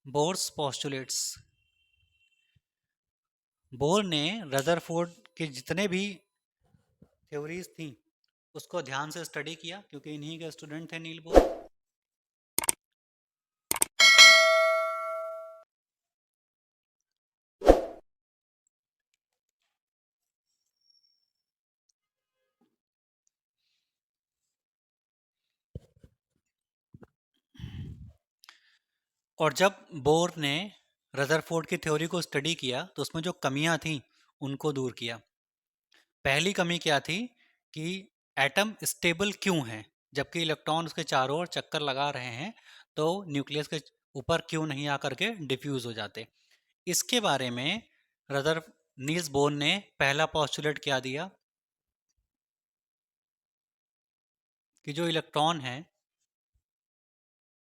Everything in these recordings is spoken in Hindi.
Bourse postulates. बोर ने रदरफोर्ड के जितने भी थ्योरीज थी उसको ध्यान से स्टडी किया, क्योंकि इन्हीं के स्टूडेंट थे नील बोर। और जब बोर ने रदरफोर्ड की थ्योरी को स्टडी किया तो उसमें जो कमियां थी उनको दूर किया। पहली कमी क्या थी कि एटम स्टेबल क्यों है, जबकि इलेक्ट्रॉन उसके चारों ओर चक्कर लगा रहे हैं, तो न्यूक्लियस के ऊपर क्यों नहीं आकर के डिफ्यूज हो जाते। इसके बारे में रदर नील्स बोर ने पहला पॉस्टुलेट क्या दिया कि जो इलेक्ट्रॉन है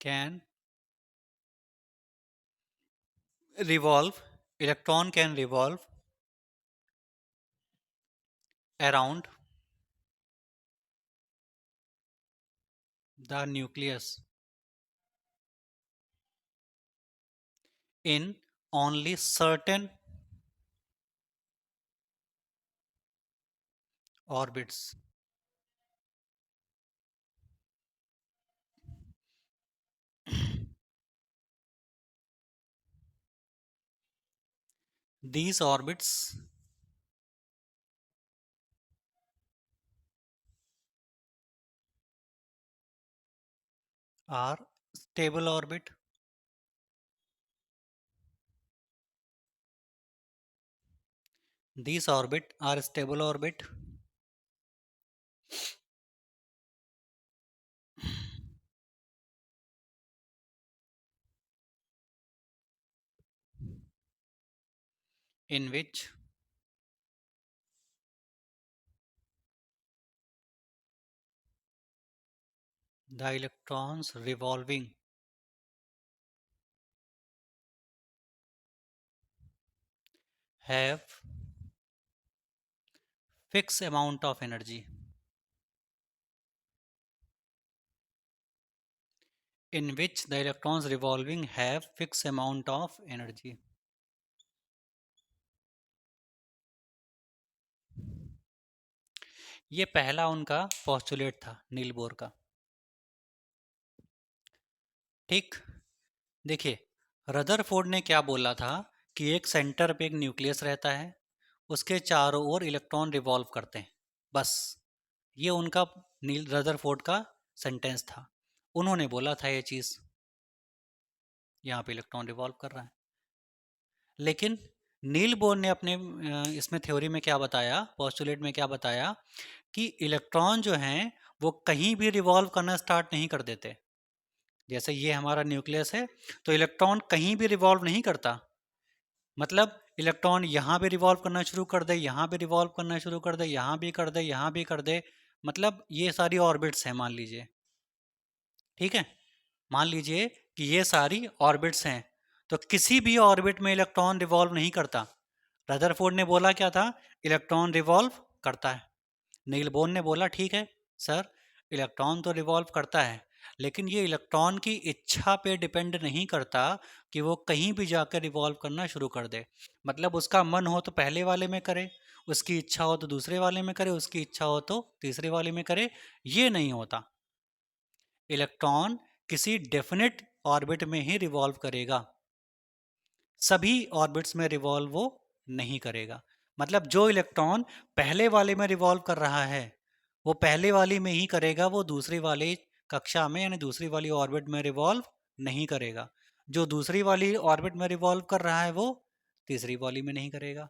can revolve, electron can revolve around the nucleus in only certain orbits. These orbits are stable orbit, these orbit are stable orbit in which the electrons revolving have fixed amount of energy, in which the electrons revolving have fixed amount of energy. ये पहला उनका पोस्टुलेट था नील बोर का। ठीक, देखिए रदरफोर्ड ने क्या बोला था कि एक सेंटर पे एक न्यूक्लियस रहता है, उसके चारों ओर इलेक्ट्रॉन रिवॉल्व करते हैं, बस ये उनका नील रदरफोर्ड का सेंटेंस था। उन्होंने बोला था ये चीज़, यहाँ पे इलेक्ट्रॉन रिवॉल्व कर रहा है। लेकिन नील बोर ने अपने इसमें थ्योरी में क्या बताया, पोस्टुलेट में क्या बताया कि इलेक्ट्रॉन जो हैं वो कहीं भी रिवॉल्व करना स्टार्ट नहीं कर देते। जैसे ये हमारा न्यूक्लियस है तो इलेक्ट्रॉन कहीं भी रिवॉल्व नहीं करता, मतलब इलेक्ट्रॉन यहाँ भी रिवॉल्व करना शुरू कर दे, यहाँ भी रिवॉल्व करना शुरू कर दे, यहाँ भी कर दे, यहाँ भी कर दे, मतलब ये सारी ऑर्बिट्स हैं मान लीजिए। ठीक है, मान लीजिए कि ये सारी ऑर्बिट्स हैं, तो किसी भी ऑर्बिट में इलेक्ट्रॉन रिवॉल्व नहीं करता। रदरफोर्ड ने बोला क्या था, इलेक्ट्रॉन रिवॉल्व करता है। नील बोर ने बोला ठीक है सर, इलेक्ट्रॉन तो रिवॉल्व करता है, लेकिन ये इलेक्ट्रॉन की इच्छा पे डिपेंड नहीं करता कि वो कहीं भी जाकर रिवॉल्व करना शुरू कर दे। मतलब उसका मन हो तो पहले वाले में करे, उसकी इच्छा हो तो दूसरे वाले में करे, उसकी इच्छा हो तो तीसरे वाले में करे, ये नहीं होता। इलेक्ट्रॉन किसी डेफिनेट ऑर्बिट में ही रिवॉल्व करेगा, सभी ऑर्बिट्स में रिवॉल्व वो नहीं करेगा। मतलब जो इलेक्ट्रॉन पहले वाले में रिवॉल्व कर रहा है वो पहले वाली में ही करेगा, वो दूसरी वाली कक्षा में यानी दूसरी वाली ऑर्बिट में रिवॉल्व नहीं करेगा। जो दूसरी वाली ऑर्बिट में रिवॉल्व कर रहा है वो तीसरी वाली में नहीं करेगा।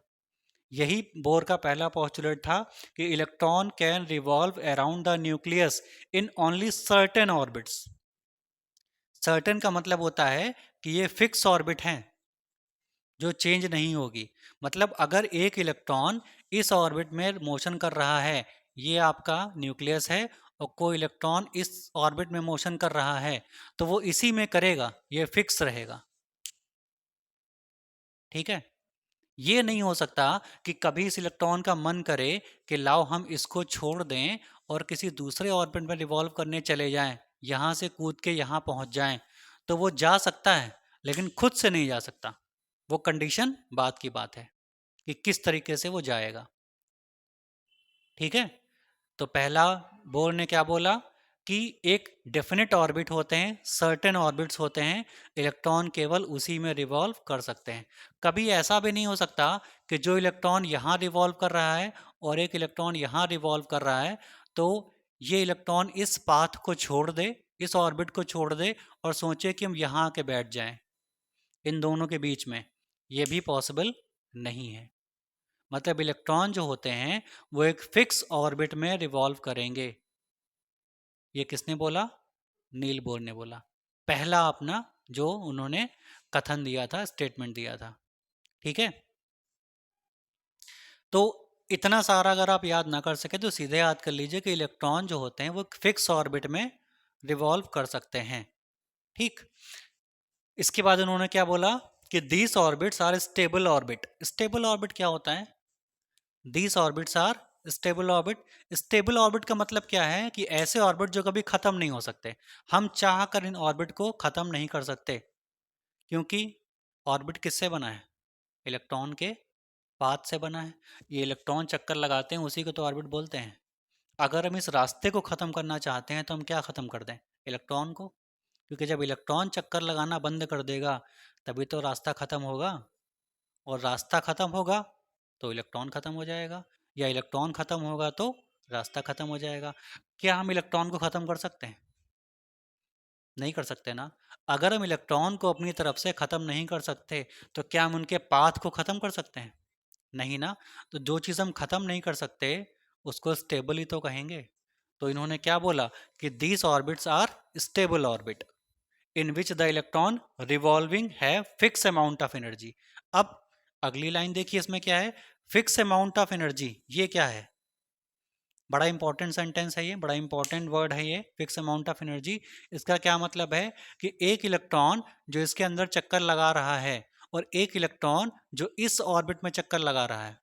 यही बोर का पहला पोस्टुलेट था कि electron can revolve around the nucleus in only certain orbits. Certain का मतलब होता है कि ये फिक्स ऑर्बिट हैं जो चेंज नहीं होगी। मतलब अगर एक इलेक्ट्रॉन इस ऑर्बिट में मोशन कर रहा है, ये आपका न्यूक्लियस है, और कोई इलेक्ट्रॉन इस ऑर्बिट में मोशन कर रहा है, तो वो इसी में करेगा, ये फिक्स रहेगा। ठीक है, ये नहीं हो सकता कि कभी इस इलेक्ट्रॉन का मन करे कि लाओ हम इसको छोड़ दें और किसी दूसरे ऑर्बिट में रिवॉल्व करने चले जाएं, यहां से कूद के यहां पहुंच जाएं। तो वो जा सकता है, लेकिन खुद से नहीं जा सकता। वो कंडीशन बात की बात है कि किस तरीके से वो जाएगा। ठीक है, तो पहला बोर ने क्या बोला कि एक डेफिनेट ऑर्बिट होते हैं, सर्टेन ऑर्बिट्स होते हैं, इलेक्ट्रॉन केवल उसी में रिवॉल्व कर सकते हैं। कभी ऐसा भी नहीं हो सकता कि जो इलेक्ट्रॉन यहाँ रिवॉल्व कर रहा है और एक इलेक्ट्रॉन यहाँ रिवॉल्व कर रहा है, तो ये इलेक्ट्रॉन इस पाथ को छोड़ दे, इस ऑर्बिट को छोड़ दे और सोचे कि हम यहाँ आके बैठ जाएं इन दोनों के बीच में। ये भी पॉसिबल नहीं है। मतलब इलेक्ट्रॉन जो होते हैं वो एक फिक्स ऑर्बिट में रिवॉल्व करेंगे। ये किसने बोला? नील बोर ने बोला। पहला अपना जो उन्होंने कथन दिया था, स्टेटमेंट दिया था। ठीक है, तो इतना सारा अगर आप याद ना कर सके तो सीधे याद कर लीजिए कि इलेक्ट्रॉन जो होते हैं वो फिक्स ऑर्बिट में रिवॉल्व कर सकते हैं। ठीक, इसके बाद उन्होंने क्या बोला कि these orbits are stable orbit. Stable orbit क्या होता है? These orbits are stable orbit. Stable orbit का मतलब क्या है कि ऐसे ऑर्बिट जो कभी खत्म नहीं हो सकते। हम चाह कर इन ऑर्बिट को खत्म नहीं कर सकते, क्योंकि ऑर्बिट किससे बना है? इलेक्ट्रॉन के पाथ से बना है। ये इलेक्ट्रॉन चक्कर लगाते हैं, उसी को तो ऑर्बिट बोलते हैं। अगर हम इस रास्ते को ख़त्म करना चाहते हैं तो हम क्या ख़त्म कर दें? इलेक्ट्रॉन को। क्योंकि जब इलेक्ट्रॉन चक्कर लगाना बंद कर देगा तभी तो रास्ता ख़त्म होगा, और रास्ता ख़त्म होगा तो इलेक्ट्रॉन ख़त्म हो जाएगा, या इलेक्ट्रॉन ख़त्म होगा तो रास्ता ख़त्म हो जाएगा। क्या हम इलेक्ट्रॉन को ख़त्म कर सकते हैं? नहीं कर सकते ना। अगर हम इलेक्ट्रॉन को अपनी तरफ से ख़त्म नहीं कर सकते तो क्या हम उनके पाथ को ख़त्म कर सकते हैं? नहीं ना। तो जो चीज़ हम ख़त्म नहीं कर सकते उसको स्टेबल ही तो कहेंगे। तो इन्होंने क्या बोला कि these orbits are stable orbit in which the electron revolving है फिक्स अमाउंट ऑफ एनर्जी। अब अगली लाइन देखिए, इसमें क्या है? Fix amount of energy. ये क्या है? बड़ा इंपॉर्टेंट सेंटेंस है ये, बड़ा इंपॉर्टेंट वर्ड है ये, फिक्स अमाउंट ऑफ एनर्जी। इसका क्या मतलब है कि एक इलेक्ट्रॉन जो इसके अंदर चक्कर लगा रहा है और एक इलेक्ट्रॉन जो इस ऑर्बिट में चक्कर लगा रहा है,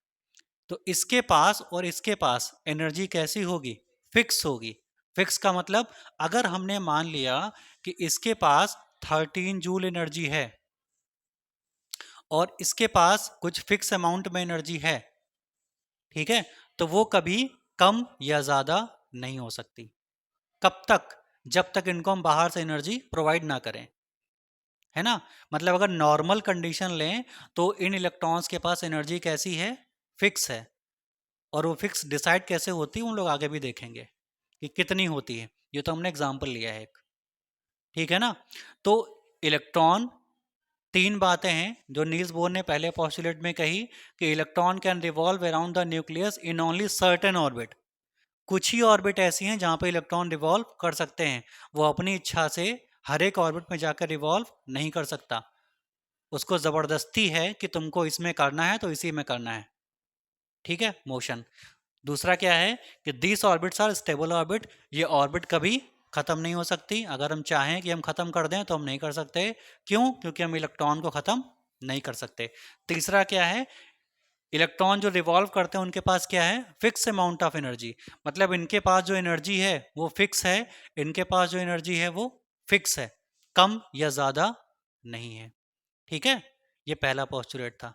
तो इसके पास और इसके पास एनर्जी कैसी होगी? फिक्स होगी। फिक्स का मतलब अगर हमने मान लिया कि इसके पास 13 जूल एनर्जी है और इसके पास कुछ फिक्स अमाउंट में एनर्जी है, ठीक है, तो वो कभी कम या ज़्यादा नहीं हो सकती। कब तक? जब तक इनको हम बाहर से एनर्जी प्रोवाइड ना करें, है ना। मतलब अगर नॉर्मल कंडीशन लें तो इन इलेक्ट्रॉन्स के पास एनर्जी कैसी है? फिक्स है। और वो फिक्स डिसाइड कैसे होती है उन लोग आगे भी देखेंगे कि कितनी होती है। ये तो हमने एग्जाम्पल लिया है एक। ठीक है ना। तो इलेक्ट्रॉन, तीन बातें हैं जो नील्स बोर ने पहले पॉस्टुलेट में कही कि electron can revolve around the nucleus in only certain orbit. कुछ ही ऑर्बिट ऐसी हैं जहां पे इलेक्ट्रॉन रिवॉल्व कर सकते हैं। वो अपनी इच्छा से हर एक ऑर्बिट में जाकर रिवॉल्व नहीं कर सकता। उसको ज़बरदस्ती है कि तुमको इसमें करना है तो इसी में करना है। ठीक है, मोशन। दूसरा क्या है कि this orbits are stable orbit. ये ऑर्बिट कभी खत्म नहीं हो सकती। अगर हम चाहें कि हम खत्म कर दें तो हम नहीं कर सकते। क्यों? क्योंकि हम इलेक्ट्रॉन को खत्म नहीं कर सकते। तीसरा क्या है? इलेक्ट्रॉन जो रिवॉल्व करते हैं उनके पास क्या है? Fix amount of energy. मतलब इनके पास जो एनर्जी है वो फिक्स है, इनके पास जो एनर्जी है वो फिक्स है, कम या ज्यादा नहीं है। ठीक है, ये पहला पोस्टुलेट था।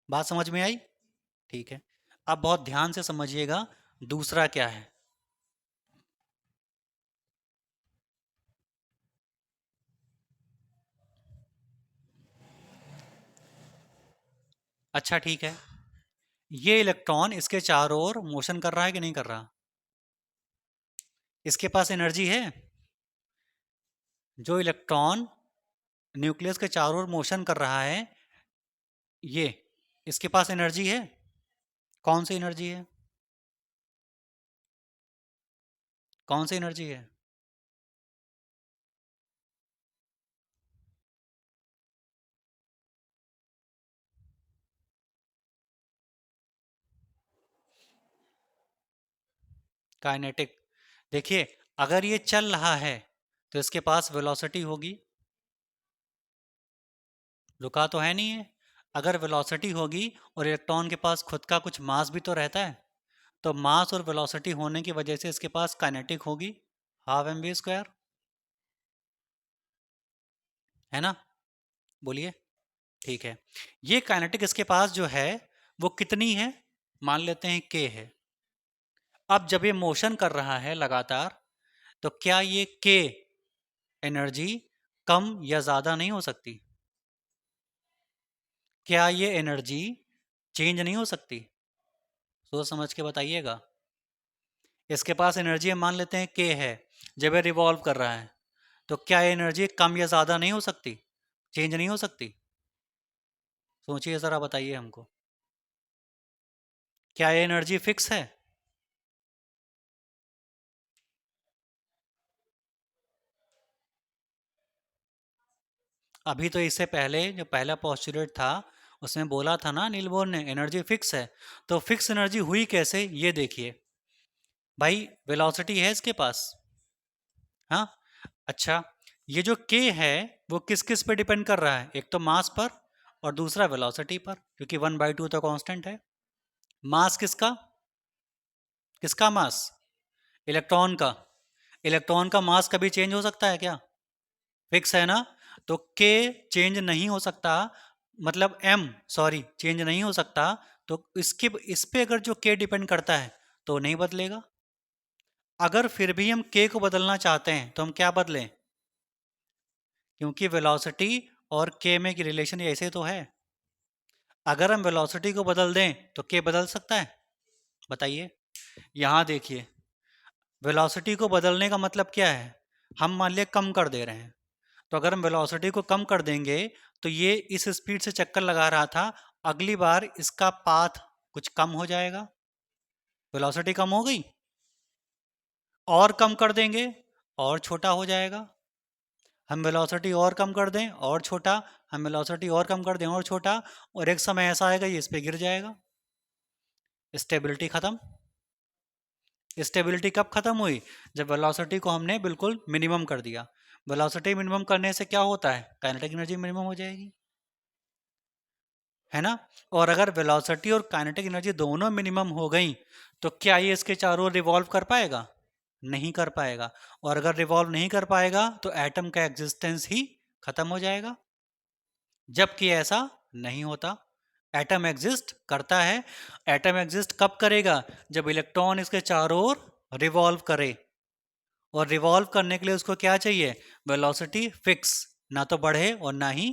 बात समझ में आई? ठीक है, अब बहुत ध्यान से समझिएगा दूसरा क्या है। अच्छा ठीक है, ये इलेक्ट्रॉन इसके चारों ओर मोशन कर रहा है कि नहीं कर रहा? इसके पास एनर्जी है। जो इलेक्ट्रॉन न्यूक्लियस के चारों ओर मोशन कर रहा है, ये, इसके पास एनर्जी है। कौन सी एनर्जी है? कौन सी एनर्जी है? काइनेटिक। देखिए, अगर ये चल रहा है तो इसके पास वेलोसिटी होगी। रुका तो है नहीं है। अगर वेलोसिटी होगी और इलेक्ट्रॉन के पास खुद का कुछ मास भी तो रहता है, तो मास और वेलोसिटी होने की वजह से इसके पास काइनेटिक होगी, हाफ एम वी स्क्वायर। है ना? बोलिए। ठीक है। ये काइनेटिक इसके पास जो है वो कितनी है? मान लेते हैं के है। अब जब ये मोशन कर रहा है लगातार, तो क्या ये के एनर्जी कम या ज्यादा नहीं हो सकती? क्या ये एनर्जी चेंज नहीं हो सकती? सोच समझ के बताइएगा। इसके पास एनर्जी हम मान लेते हैं के है, जब ये रिवॉल्व कर रहा है, तो क्या ये एनर्जी कम या ज्यादा नहीं हो सकती? चेंज नहीं हो सकती? सोचिए जरा, बताइए हमको। क्या ये एनर्जी फिक्स है? अभी तो इससे पहले जो पहला पॉस्टुलेट था, उसमें बोला था ना नील बोर ने, एनर्जी फिक्स है। तो फिक्स एनर्जी हुई कैसे, ये देखिए। भाई वेलोसिटी है इसके पास। हाँ। अच्छा, ये जो के है वो किस किस पे डिपेंड कर रहा है? एक तो मास पर, और दूसरा वेलोसिटी पर, क्योंकि 1/2 तो कांस्टेंट है। मास किसका? किसका मास? इलेक्ट्रॉन का। इलेक्ट्रॉन का मास कभी चेंज हो सकता है क्या? फिक्स है ना? तो के चेंज नहीं हो सकता, मतलब एम सॉरी चेंज नहीं हो सकता। तो इसके इस पे अगर जो के डिपेंड करता है तो नहीं बदलेगा। अगर फिर भी हम के को बदलना चाहते हैं तो हम क्या बदलें? क्योंकि वेलोसिटी और के में की रिलेशन ऐसे तो है। अगर हम वेलोसिटी को बदल दें तो के बदल सकता है? बताइए। यहाँ देखिए, वेलोसिटी को बदलने का मतलब क्या है? हम मान लिया कम कर दे रहे हैं। तो अगर हम वेलोसिटी को कम कर देंगे, तो ये इस स्पीड से चक्कर लगा रहा था, अगली बार इसका पाथ कुछ कम हो जाएगा। वेलोसिटी कम हो गई, और कम कर देंगे और छोटा हो जाएगा। हम वेलोसिटी और कम कर दें और छोटा, हम वेलोसिटी और कम कर दें और छोटा, और एक समय ऐसा आएगा ये इस पे गिर जाएगा। स्टेबिलिटी खत्म। स्टेबिलिटी कब खत्म हुई? जब वेलोसिटी को हमने बिल्कुल मिनिमम कर दिया। वेलोसिटी मिनिमम करने से क्या होता है? काइनेटिक एनर्जी मिनिमम हो जाएगी, है ना? और अगर वेलोसिटी और काइनेटिक एनर्जी दोनों मिनिमम हो गई, तो क्या ये इसके चारों ओर रिवॉल्व कर पाएगा? नहीं कर पाएगा। और अगर रिवॉल्व नहीं कर पाएगा तो एटम का एग्जिस्टेंस ही खत्म हो जाएगा। जबकि ऐसा नहीं होता, एटम एग्जिस्ट करता है। एटम एग्जिस्ट कब करेगा? जब इलेक्ट्रॉन इसके चारों ओर रिवॉल्व करे। और रिवॉल्व करने के लिए उसको क्या चाहिए? वेलोसिटी फिक्स, ना तो बढ़े और ना ही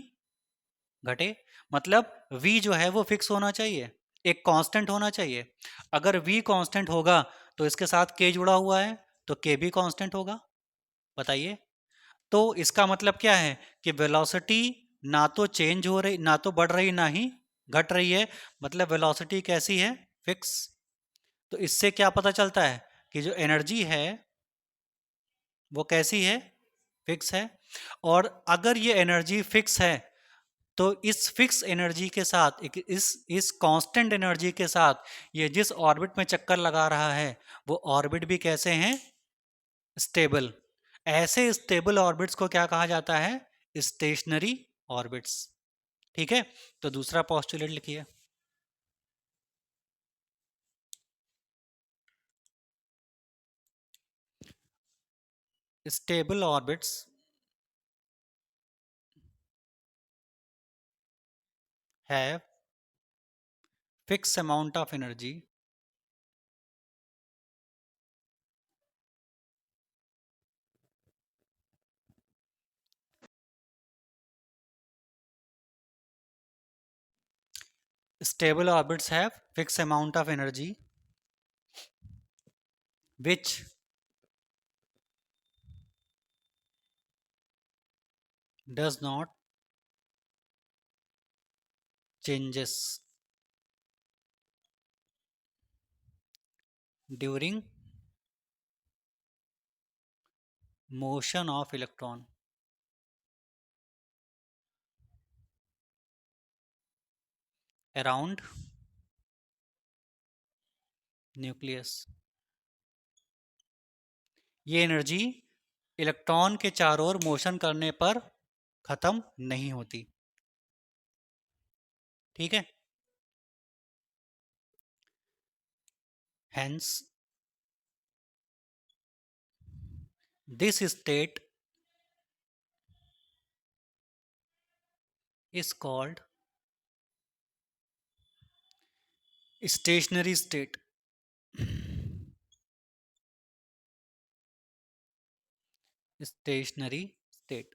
घटे। मतलब v जो है वो फिक्स होना चाहिए, एक कांस्टेंट होना चाहिए। अगर v कांस्टेंट होगा तो इसके साथ k जुड़ा हुआ है, तो k भी कांस्टेंट होगा। बताइए। तो इसका मतलब क्या है कि वेलोसिटी ना तो चेंज हो रही, ना तो बढ़ रही, ना ही घट रही है। मतलब वेलोसिटी कैसी है? फिक्स। तो इससे क्या पता चलता है कि जो एनर्जी है वो कैसी है? फिक्स है। और अगर ये एनर्जी फिक्स है, तो इस फिक्स एनर्जी के साथ इस कांस्टेंट एनर्जी के साथ ये जिस ऑर्बिट में चक्कर लगा रहा है, वो ऑर्बिट भी कैसे हैं? स्टेबल। ऐसे स्टेबल ऑर्बिट्स को क्या कहा जाता है? Stationary orbits. ठीक है। तो दूसरा पॉस्टुलेट लिखिए। Stable orbits have fix amount of energy stable orbits have fixed amount of energy which does not changes during motion of electron around nucleus। ये एनर्जी इलेक्ट्रॉन के चारों ओर मोशन करने पर खत्म नहीं होती। ठीक है। Hence this state is called stationary state. Stationary state.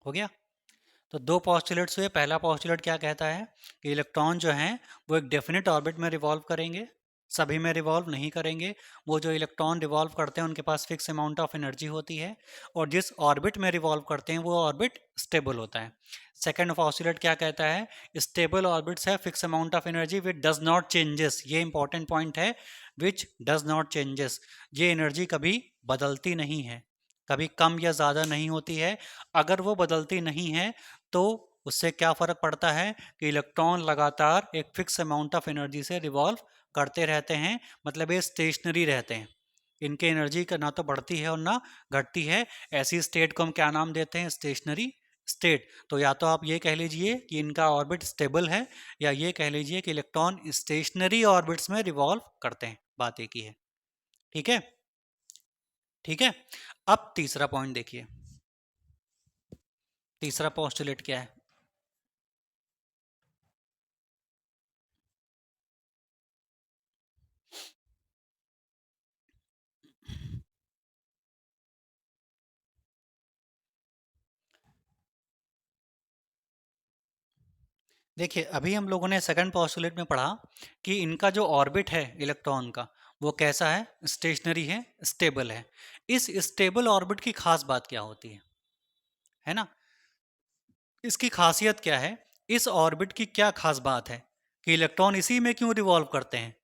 हो गया। तो दो पॉस्टुलेट्स हुए। पहला पॉस्टुलेट क्या कहता है कि इलेक्ट्रॉन जो हैं वो एक डेफिनेट ऑर्बिट में रिवॉल्व करेंगे, सभी में रिवॉल्व नहीं करेंगे। वो जो इलेक्ट्रॉन रिवॉल्व करते हैं उनके पास फिक्स अमाउंट ऑफ एनर्जी होती है, और जिस ऑर्बिट में रिवॉल्व करते हैं वो ऑर्बिट स्टेबल होता है। सेकंड पॉस्टुलेट क्या कहता है, स्टेबल ऑर्बिट्स है fix amount of energy which does not changes. ये इंपॉर्टेंट पॉइंट है, विच डज नॉट चेंजेस। ये एनर्जी कभी बदलती नहीं है, कभी कम या ज़्यादा नहीं होती है। अगर वो बदलती नहीं है तो उससे क्या फ़र्क पड़ता है कि इलेक्ट्रॉन लगातार एक फिक्स अमाउंट ऑफ एनर्जी से रिवॉल्व करते रहते हैं, मतलब ये स्टेशनरी रहते हैं। इनके एनर्जी का ना तो बढ़ती है और ना घटती है। ऐसी स्टेट को हम क्या नाम देते हैं, स्टेशनरी स्टेट। तो या तो आप ये कह लीजिए कि इनका ऑर्बिट स्टेबल है, या ये कह लीजिए कि इलेक्ट्रॉन स्टेशनरी ऑर्बिट्स में रिवॉल्व करते हैं। बात एक ही है। ठीक है, ठीक है। अब तीसरा पॉइंट देखिए, तीसरा पोस्टुलेट क्या है। देखिए, अभी हम लोगों ने सेकंड पोस्टुलेट में पढ़ा कि इनका जो ऑर्बिट है इलेक्ट्रॉन का वो कैसा है, स्टेशनरी है, स्टेबल है। इस स्टेबल ऑर्बिट की खास बात क्या होती है ना। इसकी खासियत क्या है, इस ऑर्बिट की क्या खास बात है कि इलेक्ट्रॉन इसी में क्यों रिवॉल्व करते हैं।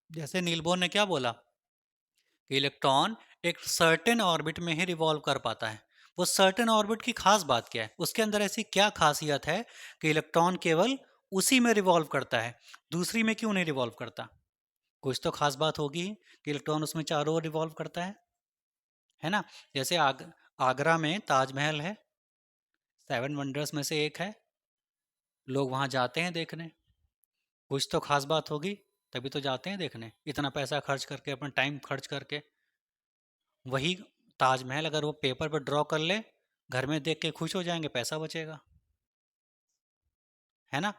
जैसे नील बोर ने क्या बोला कि इलेक्ट्रॉन एक सर्टेन ऑर्बिट में ही रिवॉल्व कर पाता है। वो सर्टेन ऑर्बिट की खास बात क्या है, उसके अंदर ऐसी क्या खासियत है कि इलेक्ट्रॉन केवल उसी में रिवॉल्व करता है, दूसरी में क्यों नहीं रिवॉल्व करता। कुछ तो खास बात होगी कि इलेक्ट्रॉन उसमें चारों ओर रिवॉल्व करता है ना। जैसे आगरा में ताजमहल है, 7 वंडर्स में से एक है, लोग वहाँ जाते हैं देखने। कुछ तो खास बात होगी, तभी तो जाते हैं देखने, इतना पैसा खर्च करके, अपना टाइम खर्च करके। वही ताजमहल अगर वो पेपर पर ड्रॉ कर ले, घर में देख के खुश हो जाएंगे, पैसा बचेगा, है ना।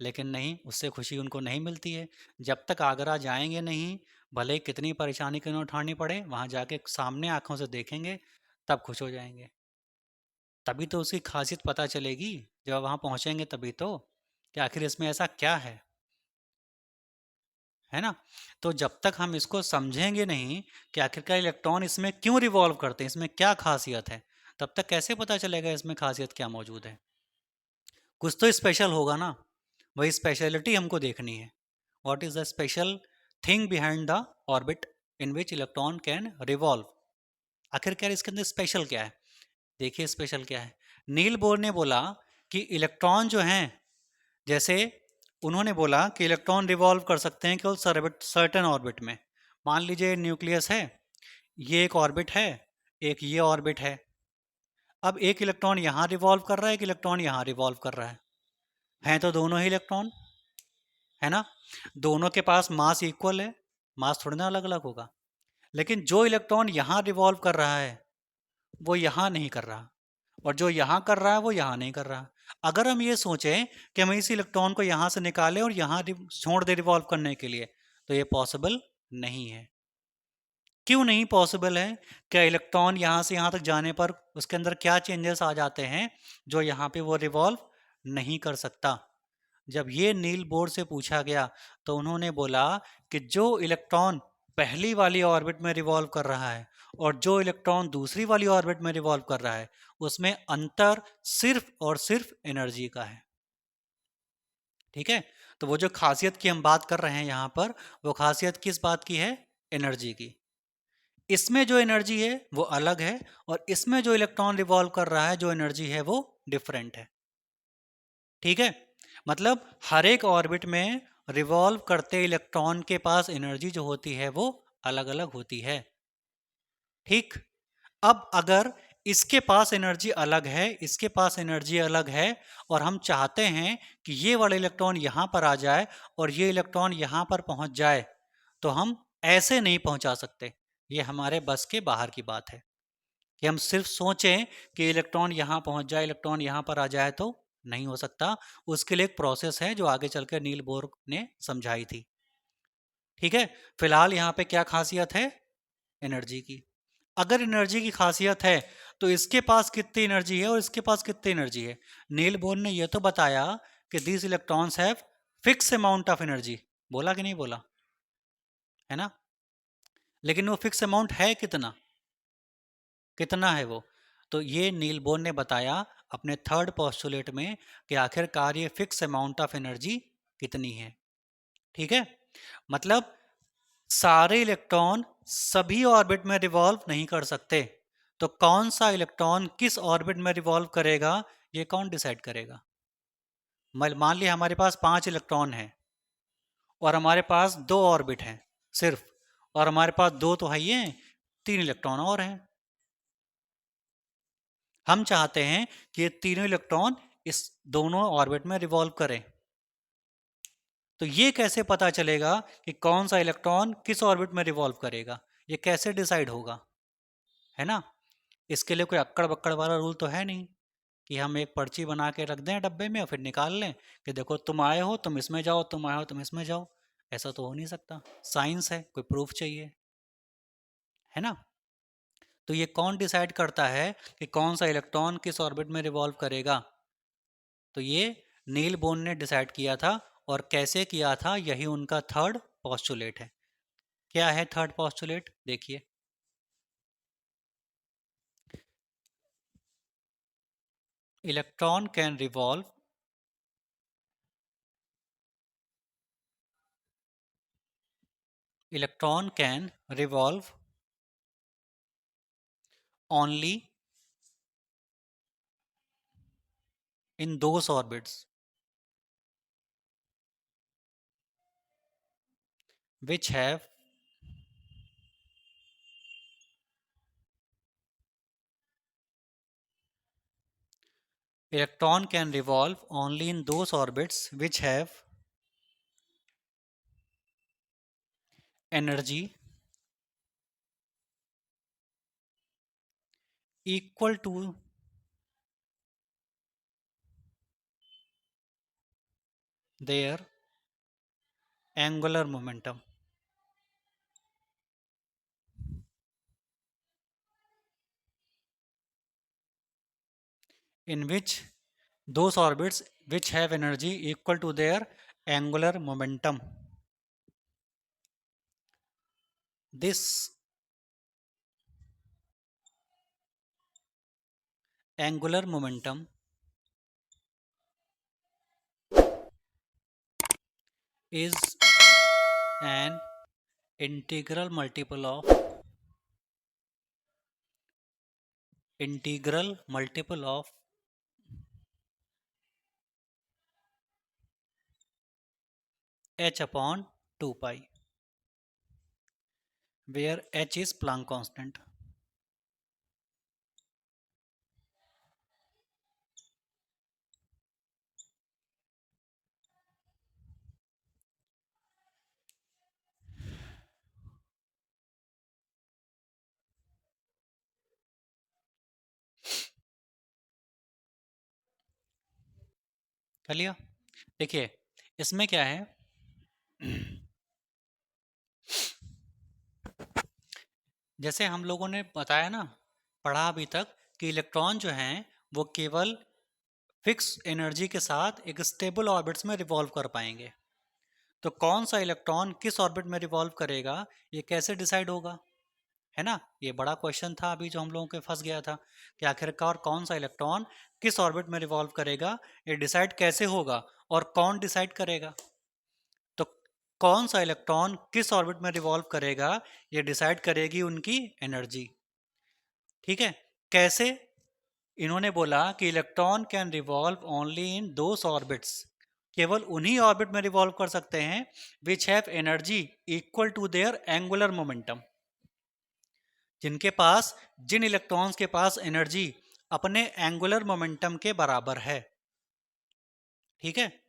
लेकिन नहीं, उससे खुशी उनको नहीं मिलती है। जब तक आगरा जाएंगे नहीं, भले ही कितनी परेशानी क्यों न उठानी पड़े, वहाँ जाके सामने आंखों से देखेंगे, तब खुश हो जाएंगे। तभी तो उसकी खासियत पता चलेगी, जब वहाँ पहुँचेंगे तभी तो, कि आखिर इसमें ऐसा क्या है ना। तो जब तक हम इसको समझेंगे नहीं कि आखिरकार इलेक्ट्रॉन इसमें क्यों रिवॉल्व करते हैं, इसमें क्या खासियत है, तब तक कैसे पता चलेगा इसमें खासियत क्या मौजूद है। कुछ तो स्पेशल होगा ना, वही स्पेशलिटी हमको देखनी है। What is the special thing behind the orbit in which electron can revolve. आखिरकार इसके अंदर स्पेशल क्या है। देखिए स्पेशल क्या है। नील बोर ने बोला कि इलेक्ट्रॉन जो हैं, जैसे उन्होंने बोला कि इलेक्ट्रॉन रिवॉल्व कर सकते हैं केवल सर्टेन ऑर्बिट में। मान लीजिए न्यूक्लियस है, ये एक ऑर्बिट है, एक ये ऑर्बिट है। अब एक इलेक्ट्रॉन यहाँ रिवॉल्व कर रहा है, एक इलेक्ट्रॉन यहाँ रिवॉल्व कर रहा है। हैं तो दोनों ही इलेक्ट्रॉन, है ना। दोनों के पास मास इक्वल है, मास थोड़ा ना अलग अलग होगा। लेकिन जो इलेक्ट्रॉन यहाँ रिवॉल्व कर रहा है वो यहाँ नहीं कर रहा, और जो यहाँ कर रहा है वो यहाँ नहीं कर रहा। अगर हम ये सोचें कि हम इस इलेक्ट्रॉन को यहाँ से निकालें और यहाँ छोड़ दे रिवॉल्व करने के लिए, तो ये पॉसिबल नहीं है। क्यों नहीं पॉसिबल है। क्या इलेक्ट्रॉन यहाँ से यहाँ तक जाने पर उसके अंदर क्या चेंजेस आ जाते हैं जो यहाँ पे वो रिवॉल्व नहीं कर सकता। जब ये नील बोर से पूछा गया तो उन्होंने बोला कि जो इलेक्ट्रॉन पहली वाली ऑर्बिट में रिवॉल्व कर रहा है और जो इलेक्ट्रॉन दूसरी वाली ऑर्बिट में रिवॉल्व कर रहा है, उसमें अंतर सिर्फ और सिर्फ एनर्जी का है। ठीक है। तो वो जो खासियत की हम बात कर रहे हैं यहाँ पर, वो खासियत किस बात की है, एनर्जी की। इसमें जो एनर्जी है वो अलग है, और इसमें जो इलेक्ट्रॉन रिवॉल्व कर रहा है जो एनर्जी है वो डिफरेंट है। ठीक है। मतलब हर एक ऑर्बिट में रिवॉल्व करते इलेक्ट्रॉन के पास एनर्जी जो होती है वो अलग अलग होती है। ठीक। अब अगर इसके पास एनर्जी अलग है, इसके पास एनर्जी अलग है, और हम चाहते हैं कि ये वाला इलेक्ट्रॉन यहाँ पर आ जाए और ये इलेक्ट्रॉन यहाँ पर पहुँच जाए, तो हम ऐसे नहीं पहुँचा सकते। ये हमारे बस के बाहर की बात है कि हम सिर्फ सोचें कि इलेक्ट्रॉन यहाँ पहुँच जाए, इलेक्ट्रॉन यहाँ पर आ जाए, तो नहीं हो सकता। उसके लिए एक प्रोसेस है जो आगे चलकर नील बोर ने समझाई थी। ठीक है, फिलहाल यहाँ पे क्या खासियत है? एनर्जी की। अगर एनर्जी की खासियत है तो इसके पास कितनी एनर्जी है और इसके पास कितनी एनर्जी है? नील बोर ने यह तो बताया कि these electrons have fix amount of energy, बोला कि नहीं बोला? है ना? लेकिन वो फिक्स अमाउंट है कितना? कितना है वो? तो ये नील बोर ने बताया अपने थर्ड पोस्टुलेट में कि आखिरकार ये फिक्स अमाउंट ऑफ एनर्जी कितनी है। ठीक है, मतलब सारे इलेक्ट्रॉन सभी ऑर्बिट में रिवॉल्व नहीं कर सकते, तो कौन सा इलेक्ट्रॉन किस ऑर्बिट में रिवॉल्व करेगा ये कौन डिसाइड करेगा? मान लिया हमारे पास 5 इलेक्ट्रॉन हैं और हमारे पास 2 ऑर्बिट हैं सिर्फ, और हमारे पास 2 तो है ही हैं, 3 इलेक्ट्रॉन और हैं। हम चाहते हैं कि ये तीनों इलेक्ट्रॉन इस दोनों ऑर्बिट में रिवॉल्व करें, तो ये कैसे पता चलेगा कि कौन सा इलेक्ट्रॉन किस ऑर्बिट में रिवॉल्व करेगा? ये कैसे डिसाइड होगा? है ना? इसके लिए कोई अक्कड़ बक्कड़ वाला रूल तो है नहीं कि हम एक पर्ची बना के रख दें डब्बे में और फिर निकाल लें कि देखो तुम आए हो तुम इसमें जाओ, तुम आए हो तुम इसमें जाओ। ऐसा तो हो नहीं सकता, साइंस है, कोई प्रूफ चाहिए। है ना? तो ये कौन डिसाइड करता है कि कौन सा इलेक्ट्रॉन किस ऑर्बिट में रिवॉल्व करेगा? तो ये नील बोर ने डिसाइड किया था, और कैसे किया था यही उनका थर्ड पोस्टुलेट है। क्या है थर्ड पोस्टुलेट? देखिए, electron can revolve electron can revolve only in those orbits which have electron can revolve only in those orbits which have energy equal to their angular momentum, in which those orbits which have energy equal to their angular momentum. This angular momentum is an integral multiple of h upon 2 pi, where h is Planck constant. कर लिया? देखिए, इसमें क्या है, जैसे हम लोगों ने बताया ना, पढ़ा अभी तक कि इलेक्ट्रॉन जो हैं वो केवल फिक्स एनर्जी के साथ एक स्टेबल ऑर्बिट्स में रिवॉल्व कर पाएंगे। तो कौन सा इलेक्ट्रॉन किस ऑर्बिट में रिवॉल्व करेगा ये कैसे डिसाइड होगा? है ना? ये बड़ा क्वेश्चन था अभी जो हम लोगों के फंस गया था कि आखिरकार कौन सा इलेक्ट्रॉन किस ऑर्बिट में रिवॉल्व करेगा, ये डिसाइड कैसे होगा और कौन डिसाइड करेगा? तो कौन सा इलेक्ट्रॉन किस ऑर्बिट में रिवॉल्व करेगा ये डिसाइड करेगी उनकी एनर्जी। ठीक है, कैसे? इन्होंने बोला कि electron can revolve only in those orbits, केवल उन्हीं ऑर्बिट में रिवॉल्व कर सकते हैं which have energy equal to their angular momentum. जिन इलेक्ट्रॉन्स के पास एनर्जी अपने एंगुलर मोमेंटम के बराबर है, ठीक है,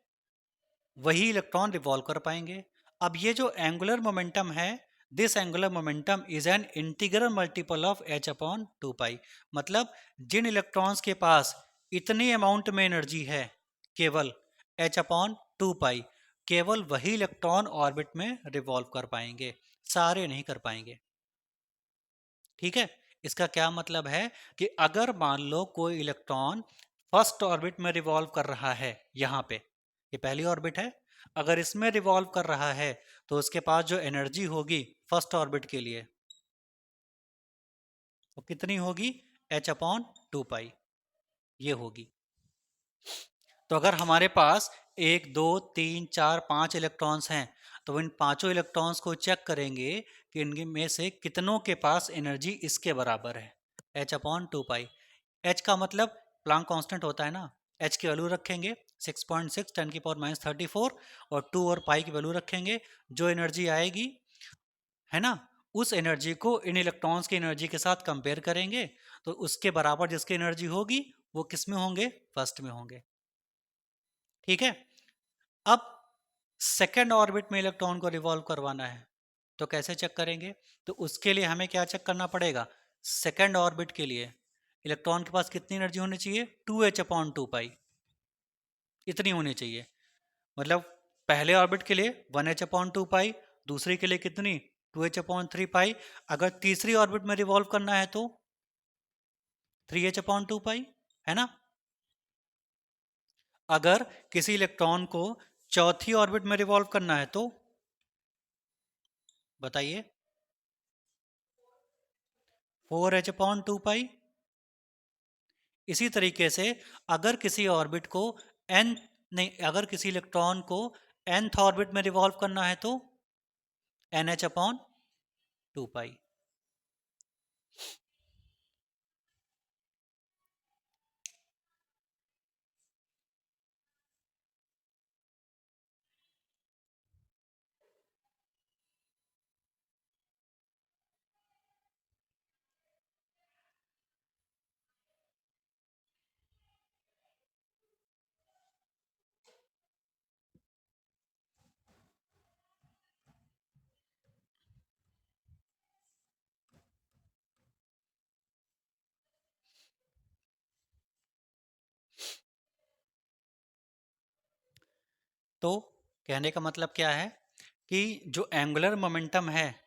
वही इलेक्ट्रॉन रिवॉल्व कर पाएंगे। अब ये जो एंगुलर मोमेंटम है, this angular momentum is an integral multiple of h upon 2 पाई। मतलब जिन इलेक्ट्रॉन्स के पास इतनी अमाउंट में एनर्जी है, केवल h अपॉन 2 पाई, केवल वही इलेक्ट्रॉन ऑर्बिट में रिवॉल्व कर पाएंगे, सारे नहीं कर पाएंगे। ठीक है, इसका क्या मतलब है कि अगर मान लो कोई इलेक्ट्रॉन फर्स्ट ऑर्बिट में रिवॉल्व कर रहा है, यहां पे ये पहली ऑर्बिट है, अगर इसमें रिवॉल्व कर रहा है तो उसके पास जो एनर्जी होगी फर्स्ट ऑर्बिट के लिए वो कितनी होगी, h अपॉन 2 पाई ये होगी। तो अगर हमारे पास 1 2 3 4 5 इलेक्ट्रॉन्स हैं तो इन पांचों इलेक्ट्रॉन्स को चेक करेंगे कि इनके में से कितनों के पास एनर्जी इसके बराबर है, h अपॉन 2 पाई। h का मतलब प्लांक कांस्टेंट होता है ना, h की वैल्यू रखेंगे 6.6 10⁻34 और 2 और पाई की वैल्यू रखेंगे, जो एनर्जी आएगी है ना, उस एनर्जी को इन इलेक्ट्रॉन्स की एनर्जी के साथ कंपेयर करेंगे, तो उसके बराबर जिसकी एनर्जी होगी वो किस में होंगे, फर्स्ट में होंगे। ठीक है, अब सेकेंड ऑर्बिट में इलेक्ट्रॉन को रिवॉल्व करवाना है तो कैसे चेक करेंगे, तो उसके लिए हमें क्या चेक करना पड़ेगा, सेकेंड ऑर्बिट के लिए इलेक्ट्रॉन के पास कितनी एनर्जी होनी चाहिए, 2h अपॉन 2 पाई इतनी होनी चाहिए। मतलब पहले ऑर्बिट के लिए 1h अपॉन 2 पाई, दूसरी के लिए कितनी 2h अपॉन 3 पाई, अगर तीसरी ऑर्बिट में रिवॉल्व करना है तो 3h अपॉन 2 पाई, है ना। अगर किसी इलेक्ट्रॉन को चौथी ऑर्बिट में रिवॉल्व करना है तो बताइए, 4h अपॉन 2 पाई। इसी तरीके से अगर किसी ऑर्बिट को n नहीं, अगर किसी इलेक्ट्रॉन को nth ऑर्बिट में रिवॉल्व करना है तो nh अपॉन 2 पाई। तो कहने का मतलब क्या है कि जो एंगुलर मोमेंटम है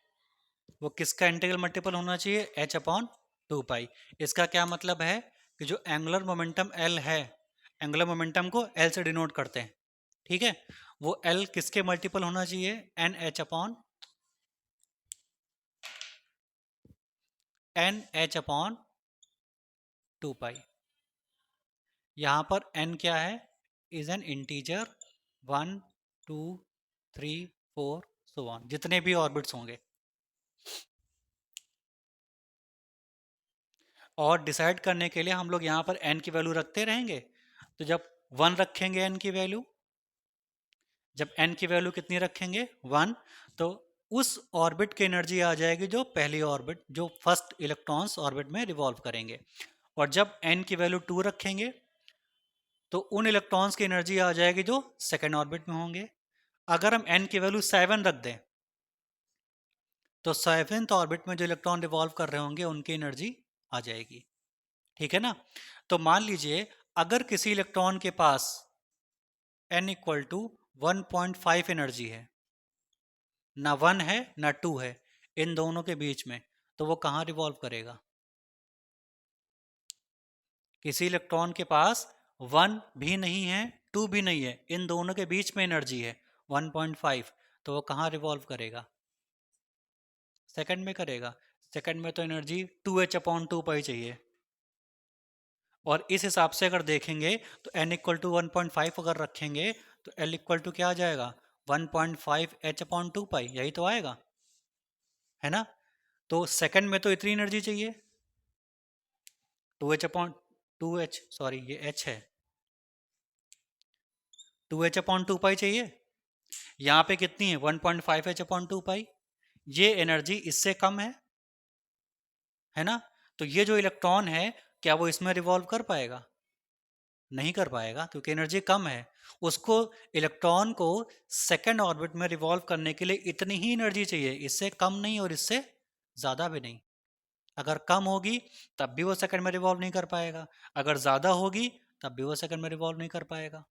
वो किसका इंटीग्रल मल्टीपल होना चाहिए, h अपॉन 2 पाई। इसका क्या मतलब है कि जो एंगुलर मोमेंटम L है, एंगुलर मोमेंटम को L से डिनोट करते हैं, ठीक है, वो L किसके मल्टीपल होना चाहिए, NH अपॉन 2 पाई। यहाँ पर n क्या है, is an integer, 1 2 3 4 so on, जितने भी ऑर्बिट्स होंगे। और डिसाइड करने के लिए हम लोग यहाँ पर n की वैल्यू रखते रहेंगे, तो जब 1 रखेंगे n की वैल्यू, जब n की वैल्यू कितनी रखेंगे 1, तो उस ऑर्बिट की एनर्जी आ जाएगी जो पहली ऑर्बिट, जो फर्स्ट इलेक्ट्रॉन्स ऑर्बिट में रिवॉल्व करेंगे। और जब n की वैल्यू 2 रखेंगे तो उन इलेक्ट्रॉन्स की एनर्जी आ जाएगी जो सेकेंड ऑर्बिट में होंगे। अगर हम n की वैल्यू 7 रख दें तो सेवेंथ ऑर्बिट में जो इलेक्ट्रॉन रिवॉल्व कर रहे होंगे उनकी एनर्जी आ जाएगी। ठीक है ना। तो मान लीजिए अगर किसी इलेक्ट्रॉन के पास n इक्वल टू 1.5 एनर्जी है, ना 1 है ना 2 है, इन दोनों के बीच में, तो वो कहाँ रिवॉल्व करेगा। किसी इलेक्ट्रॉन के पास 1 भी नहीं है 2 भी नहीं है, इन दोनों के बीच में एनर्जी है 1.5, तो वो कहाँ रिवॉल्व करेगा, सेकंड में करेगा। सेकंड में तो एनर्जी 2h अपॉन 2 पाई चाहिए। और इस हिसाब से अगर देखेंगे तो n इक्वल टू 1.5 अगर रखेंगे तो l इक्वल टू क्या आ जाएगा, 1.5 h अपॉन 2 पाई, यही तो आएगा, है ना। तो सेकंड में तो इतनी एनर्जी चाहिए, 2h अपॉन 2h, सॉरी ये h है, 2h अपॉन 2 पाई चाहिए। यहाँ पे कितनी है 1.5 h अपॉन 2 पाई, ये एनर्जी इससे कम है, है ना। तो ये जो इलेक्ट्रॉन है, क्या वो इसमें रिवॉल्व कर पाएगा? नहीं कर पाएगा, क्योंकि एनर्जी कम है। उसको, इलेक्ट्रॉन को सेकंड ऑर्बिट में रिवॉल्व करने के लिए इतनी ही एनर्जी चाहिए, इससे कम नहीं और इससे ज़्यादा भी नहीं। अगर कम होगी तब भी वो सेकंड में रिवॉल्व नहीं कर पाएगा, अगर ज़्यादा होगी तब भी वो सेकंड में रिवॉल्व नहीं कर पाएगा।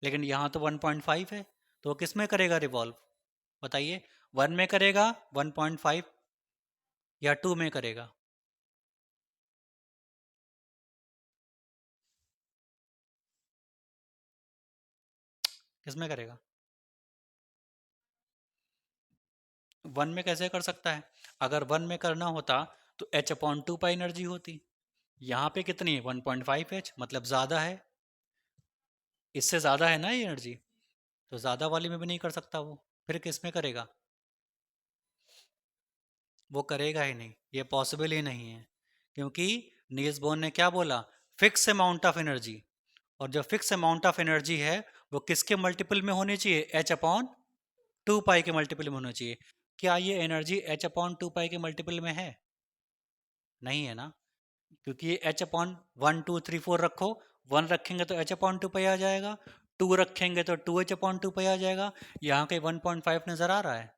लेकिन यहाँ तो 1.5 है, तो वो किस में करेगा रिवॉल्व? बताइए, 1 में करेगा, 1.5, या 2 में करेगा? किस में करेगा? 1 में कैसे कर सकता है? अगर 1 में करना होता तो h/2 एनर्जी होती। यहाँ पे कितनी है? 1.5 h, मतलब ज़्यादा है, इससे ज़्यादा है ना ये एनर्जी, तो ज़्यादा वाली में भी नहीं कर सकता वो। फिर किस में करेगा? वो करेगा ही नहीं, ये पॉसिबल ही नहीं है। क्योंकि नील्स बोर ने क्या बोला? Fix amount of energy. और जो फिक्स अमाउंट ऑफ एनर्जी है वो किसके मल्टीपल में होनी चाहिए? h/2 के मल्टीपल में होना चाहिए। क्या ये एनर्जी h/2 के मल्टीपल में है? नहीं है ना, क्योंकि ये h/1 2 3 4 रखो, 1 रखेंगे तो h/2 आ जाएगा, 2 रखेंगे तो 2h/2 आ जाएगा। यहाँ कहीं 1.5 नज़र आ रहा है?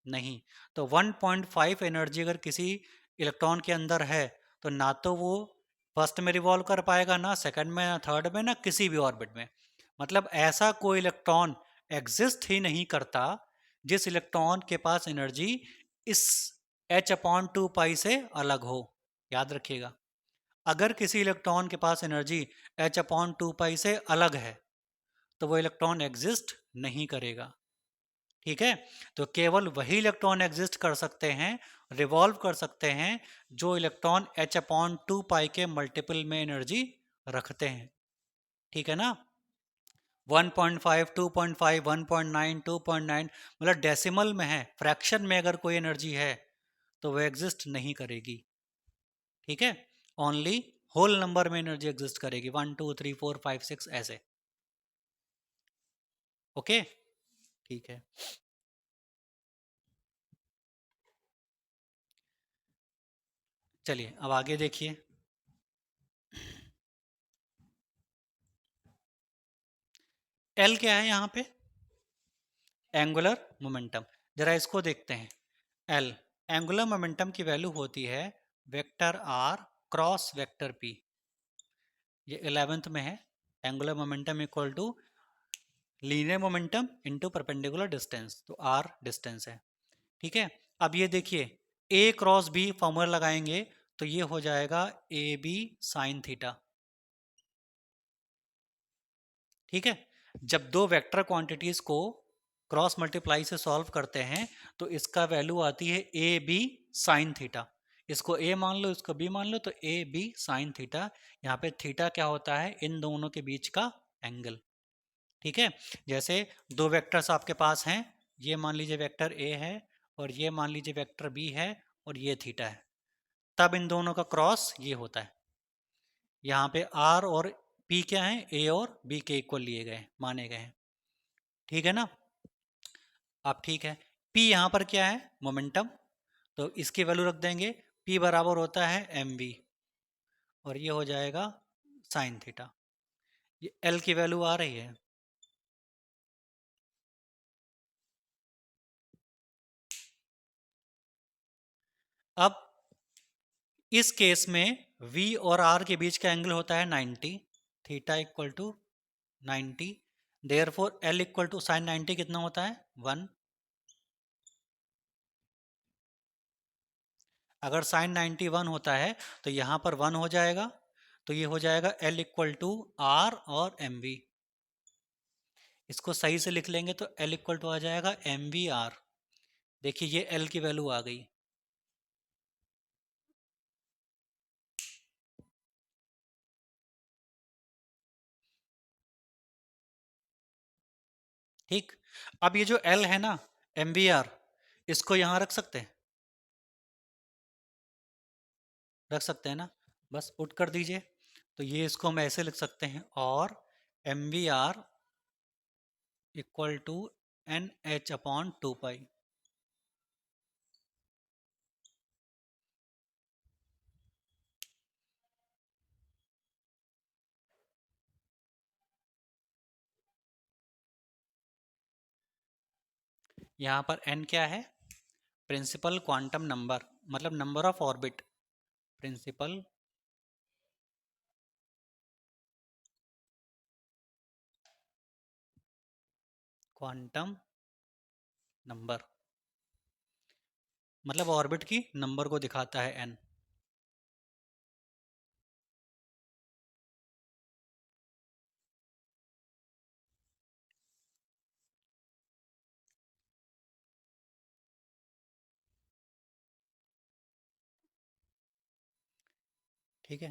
नहीं। तो 1.5 एनर्जी अगर किसी इलेक्ट्रॉन के अंदर है, तो ना तो वो फर्स्ट में रिवॉल्व कर पाएगा, ना सेकंड में, ना थर्ड में, ना किसी भी ऑर्बिट में। मतलब ऐसा कोई इलेक्ट्रॉन एग्जिस्ट ही नहीं करता जिस इलेक्ट्रॉन के पास एनर्जी इस h/2 से अलग हो। याद रखिएगा, अगर किसी इलेक्ट्रॉन के पास एनर्जी h/2 से अलग है तो वो इलेक्ट्रॉन एग्जिस्ट नहीं करेगा। ठीक है, तो केवल वही इलेक्ट्रॉन एग्जिस्ट कर सकते हैं, रिवॉल्व कर सकते हैं, जो इलेक्ट्रॉन h/2 के मल्टीपल में एनर्जी रखते हैं। ठीक है ना। 1.5, 2.5, 1.9, 2.9, मतलब डेसिमल में है, फ्रैक्शन में अगर कोई एनर्जी है तो वो एग्जिस्ट नहीं करेगी। ठीक है, ओनली होल नंबर में एनर्जी एग्जिस्ट करेगी, 1 2 3 4 5 6 ऐसे। ओके, ठीक है। चलिए अब आगे देखिए। एल क्या है यहाँ पे? Angular momentum. जरा इसको देखते हैं। एल, एंगुलर मोमेंटम की वैल्यू होती है vector r cross vector p. ये 11th में है। Angular momentum equal to linear momentum into perpendicular distance, तो आर डिस्टेंस है। ठीक है, अब ये देखिए, ए क्रॉस बी फॉर्मूला लगाएंगे तो ये हो जाएगा ए बी साइन थीटा। ठीक है, जब दो वेक्टर क्वांटिटीज को क्रॉस मल्टीप्लाई से सॉल्व करते हैं तो इसका वैल्यू आती है ए बी साइन थीटा। इसको ए मान लो, इसको बी मान लो, तो ए बी साइन थीटा। यहाँ पे थीटा क्या होता है? इन दोनों के बीच का एंगल। ठीक है, जैसे दो वेक्टर्स आपके पास हैं, ये मान लीजिए वेक्टर ए है और ये मान लीजिए वेक्टर बी है और ये थीटा है, तब इन दोनों का क्रॉस ये होता है। यहाँ पे आर और पी क्या है? ए और बी के इक्वल लिए गए, माने गए हैं। ठीक है ना। अब ठीक है, पी यहाँ पर क्या है? मोमेंटम, तो इसकी वैल्यू रख देंगे, पी बराबर होता है एम वी, और ये हो जाएगा साइन थीटा। ये एल की वैल्यू आ रही है। अब इस केस में V और R के बीच का एंगल होता है 90, theta equal to 90। Therefore L equal to sine 90 कितना होता है? 1। अगर साइन 91 होता है तो यहाँ पर 1 हो जाएगा, तो ये हो जाएगा L इक्वल टू R और एम वी। इसको सही से लिख लेंगे तो L इक्वल टू आ जाएगा एम वी आर। देखिए ये L की वैल्यू आ गई। ठीक, अब ये जो L है ना, एम वी आर, इसको यहाँ रख सकते हैं, रख सकते हैं ना। बस पुट कर दीजिए, तो ये इसको हम ऐसे लिख सकते हैं, और m v r equal to n h/2 pi. यहाँ पर n क्या है? प्रिंसिपल क्वांटम नंबर, मतलब number of orbit. Principal quantum number, मतलब ऑर्बिट की नंबर को दिखाता है n। ठीक है,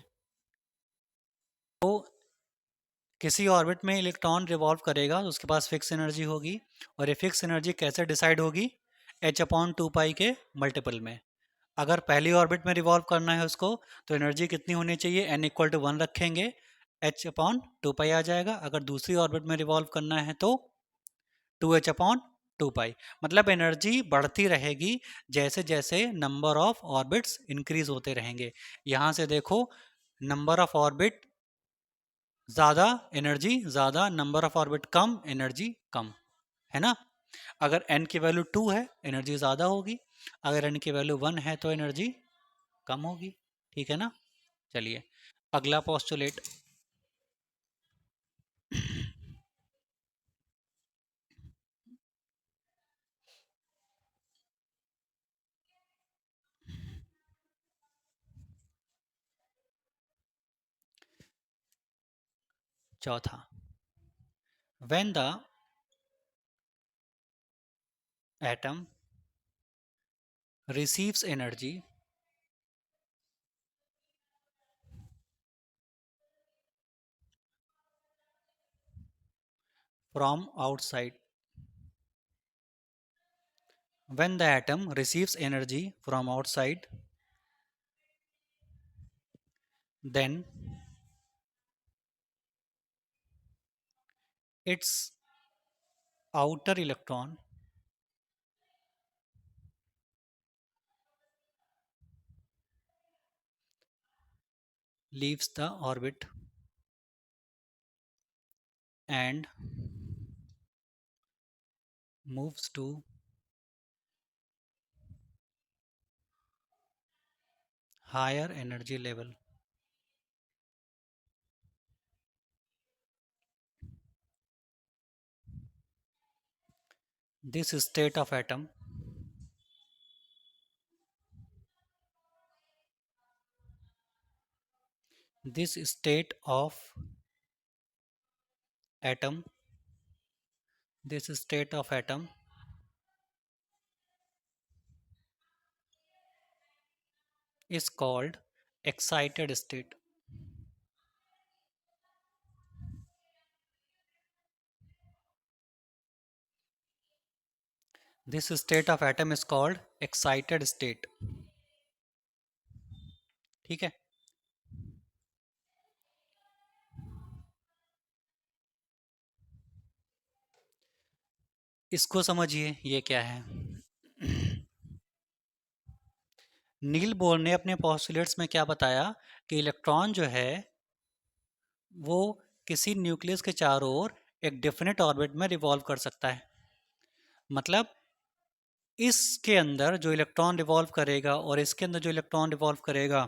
तो किसी ऑर्बिट में इलेक्ट्रॉन रिवॉल्व करेगा तो उसके पास फिक्स एनर्जी होगी, और ये फिक्स एनर्जी कैसे डिसाइड होगी? h/2 पाई के मल्टीपल में। अगर पहली ऑर्बिट में रिवॉल्व करना है उसको, तो एनर्जी कितनी होनी चाहिए? n=1 रखेंगे, h/2 पाई आ जाएगा। अगर दूसरी ऑर्बिट में रिवॉल्व करना है तो 2h/2 पाई। मतलब एनर्जी बढ़ती रहेगी जैसे जैसे नंबर ऑफ ऑर्बिट्स इंक्रीज होते रहेंगे। यहाँ से देखो, नंबर ऑफ ऑर्बिट ज़्यादा एनर्जी ज़्यादा, नंबर ऑफ ऑर्बिट कम एनर्जी कम, है ना? अगर n की वैल्यू 2 है एनर्जी ज़्यादा होगी, अगर n की वैल्यू 1 है तो एनर्जी कम होगी। ठीक है ना? चलिए अगला पोस्टुलेट। चौथा, when the atom receives energy from outside, when the atom receives energy from outside, then its outer electron leaves the orbit and moves to higher energy level. This state of atom this state of atom this state of atom is called excited state. This state of atom is called excited state. ठीक है, इसको समझिए ये क्या है। नील बोर ने अपने पोस्टुलेट्स में क्या बताया कि इलेक्ट्रॉन जो है वो किसी न्यूक्लियस के चारों ओर एक डेफिनेट ऑर्बिट में रिवॉल्व कर सकता है। मतलब इसके अंदर जो इलेक्ट्रॉन रिवॉल्व करेगा और इसके अंदर जो इलेक्ट्रॉन रिवॉल्व करेगा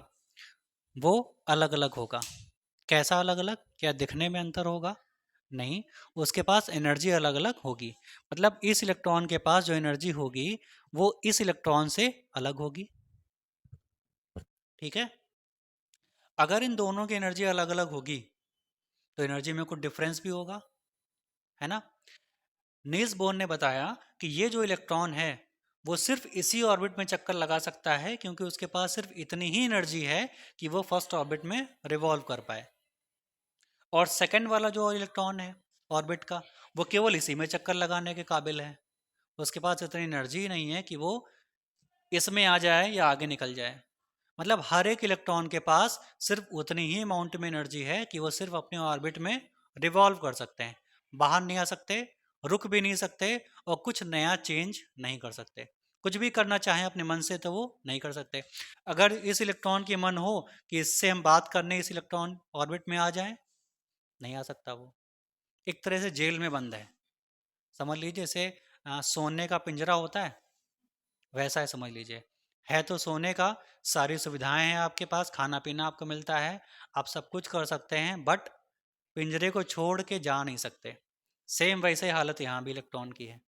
वो अलग अलग होगा। कैसा अलग अलग? क्या दिखने में अंतर होगा? नहीं, उसके पास एनर्जी अलग अलग होगी। मतलब इस इलेक्ट्रॉन के पास जो एनर्जी होगी वो इस इलेक्ट्रॉन से अलग होगी। ठीक है, अगर इन दोनों की एनर्जी अलग अलग होगी तो एनर्जी में कुछ डिफरेंस भी होगा, है ना? नील्स बोर ने बताया कि ये जो इलेक्ट्रॉन है वो सिर्फ इसी ऑर्बिट में चक्कर लगा सकता है क्योंकि उसके पास सिर्फ इतनी ही एनर्जी है कि वो फर्स्ट ऑर्बिट में रिवॉल्व कर पाए, और सेकंड वाला जो इलेक्ट्रॉन है ऑर्बिट का, वो केवल इसी में चक्कर लगाने के काबिल है। उसके पास इतनी एनर्जी नहीं है कि वो इसमें आ जाए या आगे निकल जाए। मतलब हर एक इलेक्ट्रॉन के पास सिर्फ उतनी ही अमाउंट में एनर्जी है कि वो सिर्फ अपने ऑर्बिट में रिवॉल्व कर सकते हैं, बाहर नहीं आ सकते, रुक भी नहीं सकते, और कुछ नया चेंज नहीं कर सकते। कुछ भी करना चाहें अपने मन से तो वो नहीं कर सकते। अगर इस इलेक्ट्रॉन की मन हो कि इससे हम बात करने इस इलेक्ट्रॉन ऑर्बिट में आ जाए, नहीं आ सकता वो, एक तरह से जेल में बंद है। समझ लीजिए इसे, सोने का पिंजरा होता है, वैसा है समझ लीजिए। है तो सोने का, सारी सुविधाएं हैं आपके पास, खाना पीना आपको मिलता है, आप सब कुछ कर सकते हैं, बट पिंजरे को छोड़ के जा नहीं सकते। सेम वैसे ही हालत यहाँ भी इलेक्ट्रॉन की है।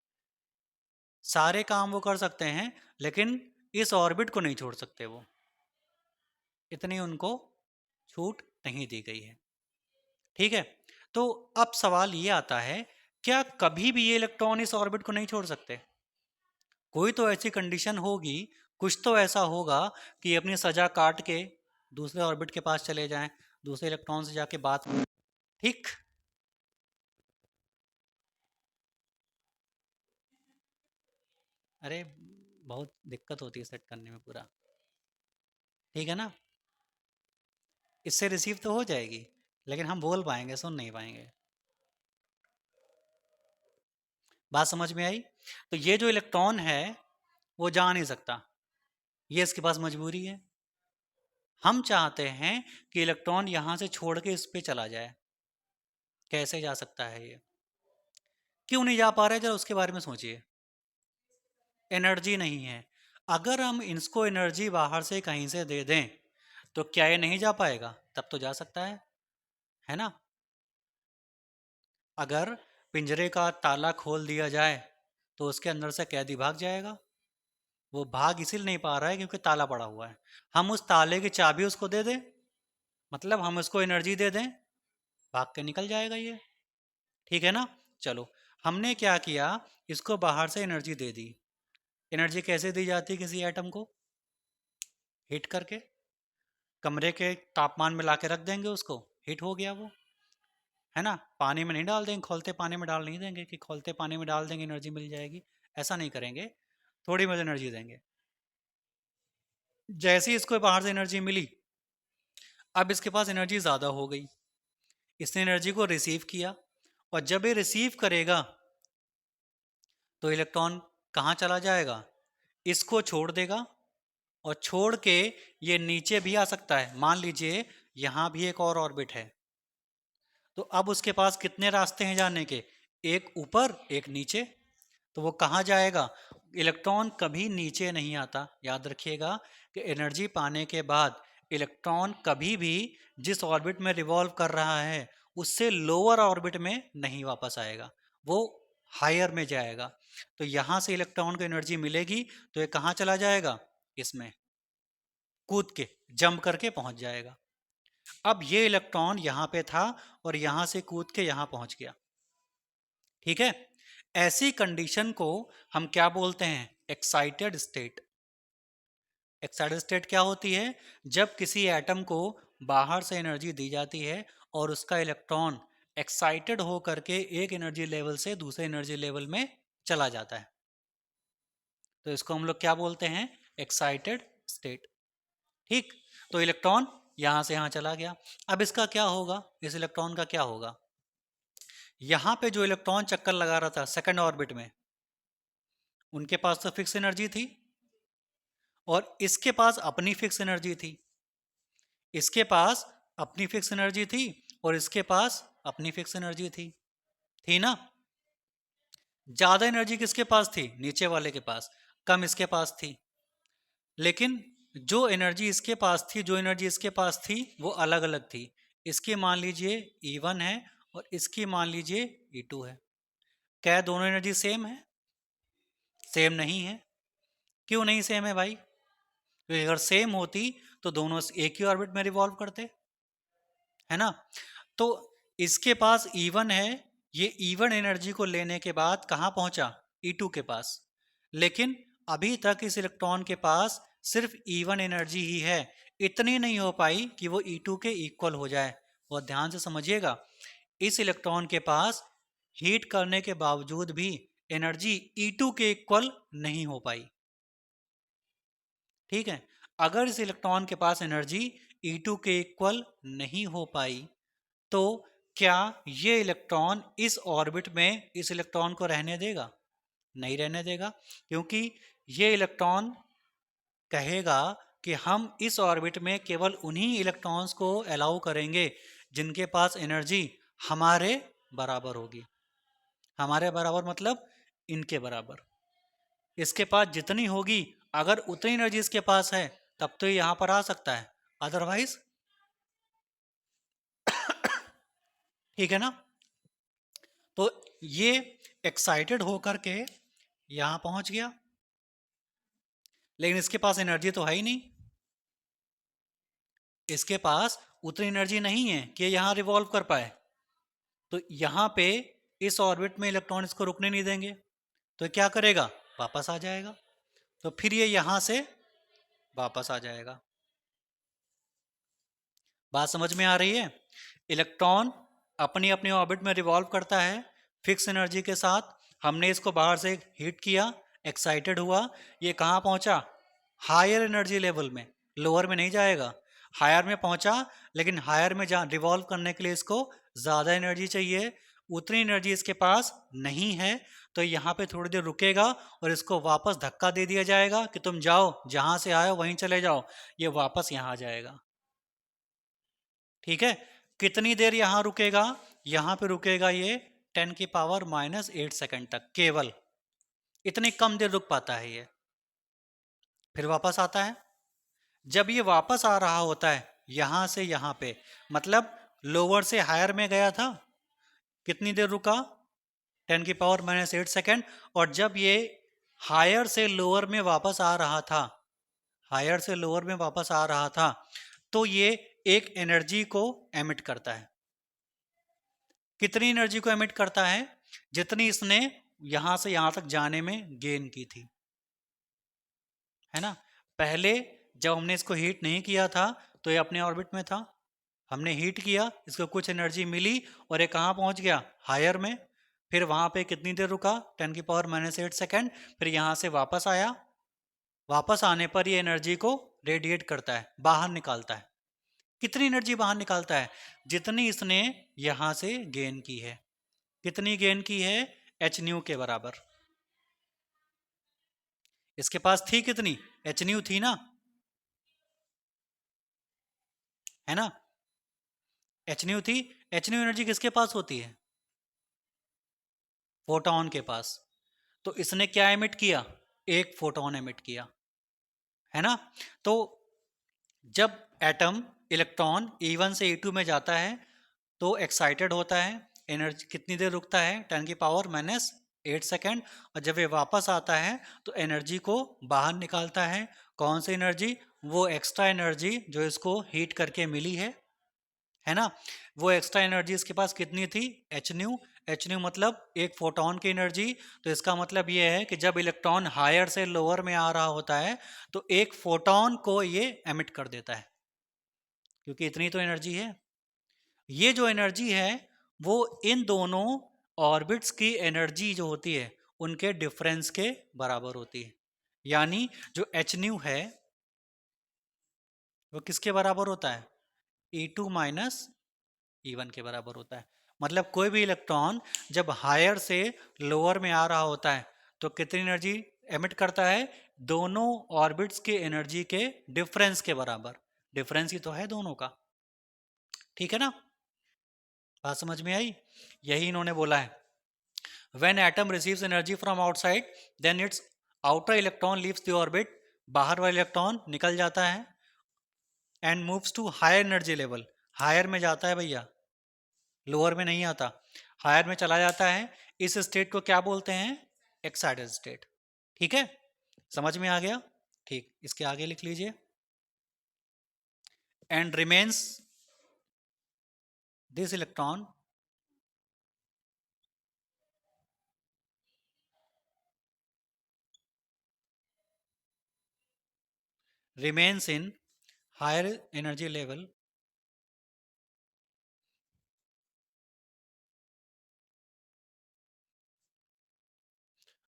सारे काम वो कर सकते हैं, लेकिन इस ऑर्बिट को नहीं छोड़ सकते वो, इतनी उनको छूट नहीं दी गई है। ठीक है, तो अब सवाल ये आता है, क्या कभी भी ये इलेक्ट्रॉन इस ऑर्बिट को नहीं छोड़ सकते? कोई तो ऐसी कंडीशन होगी, कुछ तो ऐसा होगा कि अपनी सजा काट के दूसरे ऑर्बिट के पास चले जाएं, दूसरे इलेक्ट्रॉन से जाके बात करें। ठीक, अरे बहुत दिक्कत होती है सेट करने में पूरा। ठीक है ना, इससे रिसीव तो हो जाएगी, लेकिन हम बोल पाएंगे, सुन नहीं पाएंगे। बात समझ में आई? तो ये जो इलेक्ट्रॉन है वो जा नहीं सकता, ये इसके पास मजबूरी है। हम चाहते हैं कि इलेक्ट्रॉन यहां से छोड़ के इस पे चला जाए। कैसे जा सकता है ये? क्यों नहीं जा पा रहा है, जरा उसके बारे में सोचिए। एनर्जी नहीं है। अगर हम इसको एनर्जी बाहर से कहीं से दे दें तो क्या ये नहीं जा पाएगा? तब तो जा सकता है ना? अगर पिंजरे का ताला खोल दिया जाए तो उसके अंदर से कैदी भाग जाएगा। वो भाग इसीलिए नहीं पा रहा है क्योंकि ताला पड़ा हुआ है। हम उस ताले की चाबी उसको दे दें, मतलब हम उसको एनर्जी दे दें, भाग के निकल जाएगा ये। ठीक है ना? चलो, हमने क्या किया, इसको बाहर से एनर्जी दे दी। एनर्जी कैसे दी जाती है किसी एटम को? हीट करके, कमरे के तापमान में ला के रख देंगे उसको, हीट हो गया वो, है ना? पानी में नहीं डाल देंगे, खौलते पानी में डाल नहीं देंगे कि खौलते पानी में डाल देंगे एनर्जी मिल जाएगी, ऐसा नहीं करेंगे। थोड़ी बहुत एनर्जी देंगे। जैसे ही इसको बाहर से एनर्जी मिली, अब इसके पास एनर्जी ज़्यादा हो गई, इसने एनर्जी को रिसीव किया, और जब ये रिसीव करेगा तो इलेक्ट्रॉन कहाँ चला जाएगा? इसको छोड़ देगा, और छोड़ के ये नीचे भी आ सकता है। मान लीजिए यहाँ भी एक और ऑर्बिट है, तो अब उसके पास कितने रास्ते हैं जाने के? एक ऊपर, एक नीचे। तो वो कहाँ जाएगा? इलेक्ट्रॉन कभी नीचे नहीं आता। याद रखिएगा कि एनर्जी पाने के बाद इलेक्ट्रॉन कभी भी जिस ऑर्बिट में रिवॉल्व कर रहा है उससे लोअर ऑर्बिट में नहीं वापस आएगा, वो हायर में जाएगा। तो यहाँ से इलेक्ट्रॉन को एनर्जी मिलेगी तो ये कहाँ चला जाएगा? इसमें कूद के, जंप करके पहुंच जाएगा। अब ये इलेक्ट्रॉन यहाँ पे था और यहाँ से कूद के यहाँ पहुंच गया। ठीक है, ऐसी कंडीशन को हम क्या बोलते हैं? Excited state. एक्साइटेड स्टेट क्या होती है? जब किसी एटम को बाहर से एनर्जी दी जाती है और उसका इलेक्ट्रॉन एक्साइटेड हो करके एक एनर्जी लेवल से दूसरे एनर्जी लेवल में चला जाता है, तो इसको हम लोग क्या बोलते हैं? Excited state. ठीक, तो इलेक्ट्रॉन यहां से यहां चला गया। अब इसका क्या होगा? इस इलेक्ट्रॉन का क्या होगा? यहां पे जो इलेक्ट्रॉन चक्कर लगा रहा था सेकंड ऑर्बिट में, उनके पास तो फिक्स एनर्जी थी, और इसके पास अपनी फिक्स एनर्जी थी। इसके पास अपनी फिक्स एनर्जी थी और इसके पास अपनी फिक्स एनर्जी थी ना? ज्यादा एनर्जी किसके पास थी? नीचे वाले के पास। कम इसके पास थी। लेकिन जो एनर्जी इसके पास थी, जो एनर्जी इसके पास थी, वो अलग अलग थी। इसकी मान लीजिए E1 है और इसकी मान लीजिए E2 है। क्या दोनों एनर्जी सेम है? सेम नहीं है। क्यों नहीं सेम है भाई? क्योंकि अगर सेम होती तो दोनों एक ही ऑर्बिट में रिवॉल्व करते, है ना? तो इसके पास E1 है, ये E1 एनर्जी को लेने के बाद कहाँ पहुंचा? E2 के पास। लेकिन अभी तक इस इलेक्ट्रॉन के पास सिर्फ E1 एनर्जी ही है, इतनी नहीं हो पाई कि वो E2 के इक्वल हो जाए। बहुत ध्यान से समझिएगा, इस इलेक्ट्रॉन के पास हीट करने के बावजूद भी एनर्जी E2 के इक्वल नहीं हो पाई। ठीक है, अगर इस इलेक्ट्रॉन के पास एनर्जी E2 के इक्वल नहीं हो पाई तो क्या ये इलेक्ट्रॉन इस ऑर्बिट में इस इलेक्ट्रॉन को रहने देगा? नहीं रहने देगा, क्योंकि ये इलेक्ट्रॉन कहेगा कि हम इस ऑर्बिट में केवल उन्हीं इलेक्ट्रॉन्स को अलाउ करेंगे जिनके पास एनर्जी हमारे बराबर होगी। हमारे बराबर मतलब इनके बराबर। इसके पास जितनी होगी, अगर उतनी एनर्जी इसके पास है, तब तो ये यहां पर आ सकता है, अदरवाइज ठीक है ना। तो ये एक्साइटेड होकर के यहां पहुंच गया, लेकिन इसके पास एनर्जी तो है ही नहीं, इसके पास उतनी एनर्जी नहीं है कि यहां रिवॉल्व कर पाए। तो यहां पे इस ऑर्बिट में इलेक्ट्रॉन इसको रुकने नहीं देंगे, तो क्या करेगा, वापस आ जाएगा। तो फिर ये यहां से वापस आ जाएगा। बात समझ में आ रही है। इलेक्ट्रॉन अपनी अपनी ऑर्बिट में रिवॉल्व करता है फिक्स एनर्जी के साथ। हमने इसको बाहर से हीट किया, एक्साइटेड हुआ, ये कहाँ पहुंचा, हायर एनर्जी लेवल में, लोअर में नहीं जाएगा, हायर में पहुंचा। लेकिन हायर में जा रिवॉल्व करने के लिए इसको ज़्यादा एनर्जी चाहिए, उतनी एनर्जी इसके पास नहीं है। तो यहाँ पे थोड़ी देर रुकेगा और इसको वापस धक्का दे दिया जाएगा कि तुम जाओ, जहाँ से आए हो वहीं चले जाओ। ये वापस यहाँ आ जाएगा। ठीक है, कितनी देर यहां रुकेगा, यहां पे रुकेगा ये 10⁻⁻8 सेकंड तक, केवल इतनी कम देर रुक पाता है ये। फिर वापस आता है। जब ये वापस आ रहा होता है यहां से यहां पे, मतलब लोअर से हायर में गया था, कितनी देर रुका, 10⁻⁻8 सेकंड। और जब ये हायर से लोअर में वापस आ रहा था, हायर से लोअर में वापस आ रहा था, तो ये एक एनर्जी को एमिट करता है। कितनी एनर्जी को एमिट करता है, जितनी इसने यहां से यहां तक जाने में गेन की थी, है ना। पहले जब हमने इसको हीट नहीं किया था तो ये अपने ऑर्बिट में था, हमने हीट किया, इसको कुछ एनर्जी मिली और ये कहाँ पहुंच गया, हायर में। फिर वहां पे कितनी देर रुका, 10⁻⁻8 सेकंड। फिर यहां से वापस आया, वापस आने पर ये एनर्जी को रेडिएट करता है, बाहर निकालता है। कितनी एनर्जी बाहर निकालता है, जितनी इसने यहां से गेन की है। कितनी गेन की है, एच न्यू के बराबर। इसके पास थी कितनी, एच न्यू थी ना, है ना, एच न्यू थी। एच न्यू एनर्जी किसके पास होती है, फोटोन के पास। तो इसने क्या एमिट किया, एक फोटोन एमिट किया, है ना। तो जब एटम इलेक्ट्रॉन E1 से E2 में जाता है तो एक्साइटेड होता है, एनर्जी कितनी देर रुकता है, 10⁻⁻8 सेकेंड। और जब ये वापस आता है तो एनर्जी को बाहर निकालता है। कौन सी एनर्जी, वो एक्स्ट्रा एनर्जी जो इसको हीट करके मिली है ना। वो एक्स्ट्रा एनर्जी इसके पास कितनी थी, एच न्यू। एच न्यू मतलब एक फोटोन की एनर्जी। तो इसका मतलब ये है कि जब इलेक्ट्रॉन हायर से लोअर में आ रहा होता है तो एक फोटोन को ये एमिट कर देता है, क्योंकि इतनी तो एनर्जी है। ये जो एनर्जी है वो इन दोनों ऑर्बिट्स की एनर्जी जो होती है उनके डिफरेंस के बराबर होती है। यानी जो एच न्यू है वो किसके बराबर होता है, E2 माइनस E1 के बराबर होता है। मतलब कोई भी इलेक्ट्रॉन जब हायर से लोअर में आ रहा होता है तो कितनी एनर्जी एमिट करता है, दोनों ऑर्बिट्स के एनर्जी के डिफरेंस के बराबर। डिफरेंस ही तो है दोनों का, ठीक है ना। बात समझ में आई, यही इन्होंने बोला है। When atom receives energy from outside, then its outer electron leaves the orbit, बाहर वाला इलेक्ट्रॉन निकल जाता है, and moves to higher energy level, higher में जाता है भैया, लोअर में नहीं आता, हायर में चला जाता है। इस स्टेट को क्या बोलते हैं, एक्साइटेड स्टेट। ठीक है, समझ में आ गया। ठीक, इसके आगे लिख लीजिए, and remains this electron remains in higher energy level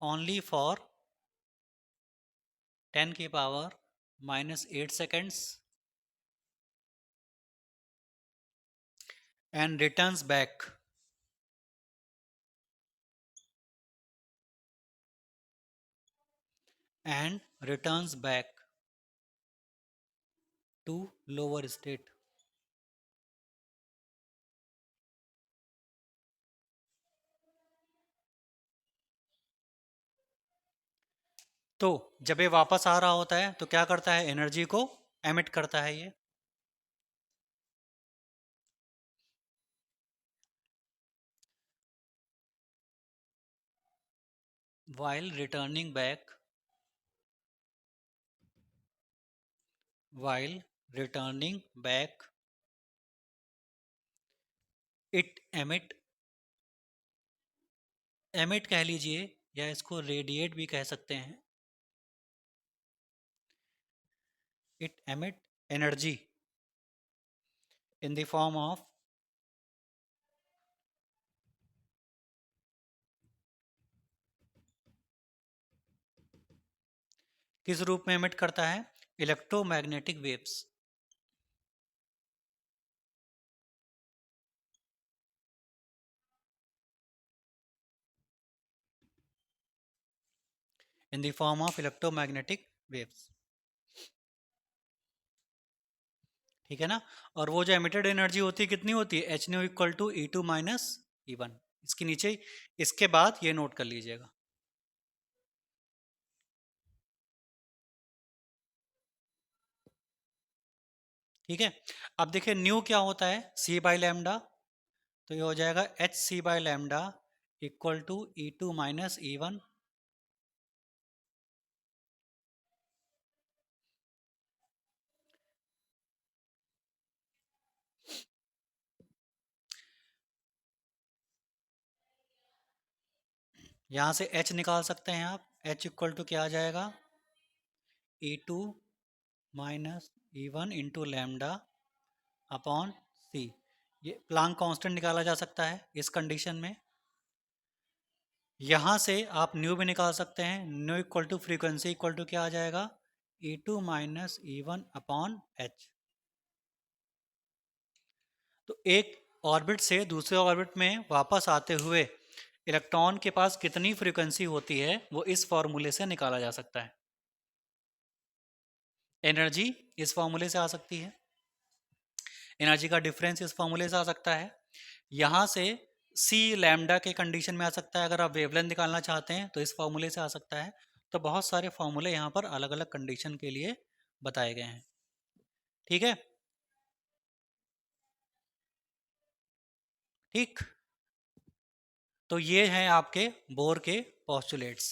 only for 10⁻⁻8 seconds and returns back and returns back to lower state. तो जब ये वापस आ रहा होता है तो क्या करता है, एनर्जी को एमिट करता है ये। while returning back while returning back it emit कह लीजिए, या इसको रेडिएट भी कह सकते हैं। it emit energy in the form of, किस रूप में एमिट करता है, electromagnetic waves. In the form of electromagnetic waves, ठीक है ना। और वो जो एमिटेड एनर्जी होती है कितनी होती है, h nu equal to E two minus E one. इसके नीचे, इसके बाद ये नोट कर लीजिएगा। ठीक है। अब देखिए न्यू क्या होता है, सी बाई लैम्डा, तो ये हो जाएगा h c by lambda equal to E two minus E one. यहाँ से h निकाल सकते हैं आप, h इक्वल टू क्या आ जाएगा, E two minus E one into lambda upon C. ये प्लांक कांस्टेंट निकाला जा सकता है इस कंडीशन में। यहाँ से आप न्यू भी निकाल सकते हैं, nu equal to frequency equal to क्या आ जाएगा, E two minus E one upon H. तो एक ऑर्बिट से दूसरे ऑर्बिट में वापस आते हुए इलेक्ट्रॉन के पास कितनी फ्रीक्वेंसी होती है वो इस फॉर्मूले से निकाला जा सकता है। एनर्जी इस फॉर्मूले से आ सकती है, एनर्जी का डिफरेंस इस फॉर्मूले से आ सकता है। यहाँ से सी लैम्डा के कंडीशन में आ सकता है, अगर आप वेवलेंथ निकालना चाहते हैं तो इस फॉर्मूले से आ सकता है। तो बहुत सारे फॉर्मूले यहाँ पर अलग अलग कंडीशन के लिए बताए गए हैं। ठीक है, ठीक। तो ये हैं आपके बोर के पोस्टुलेट्स।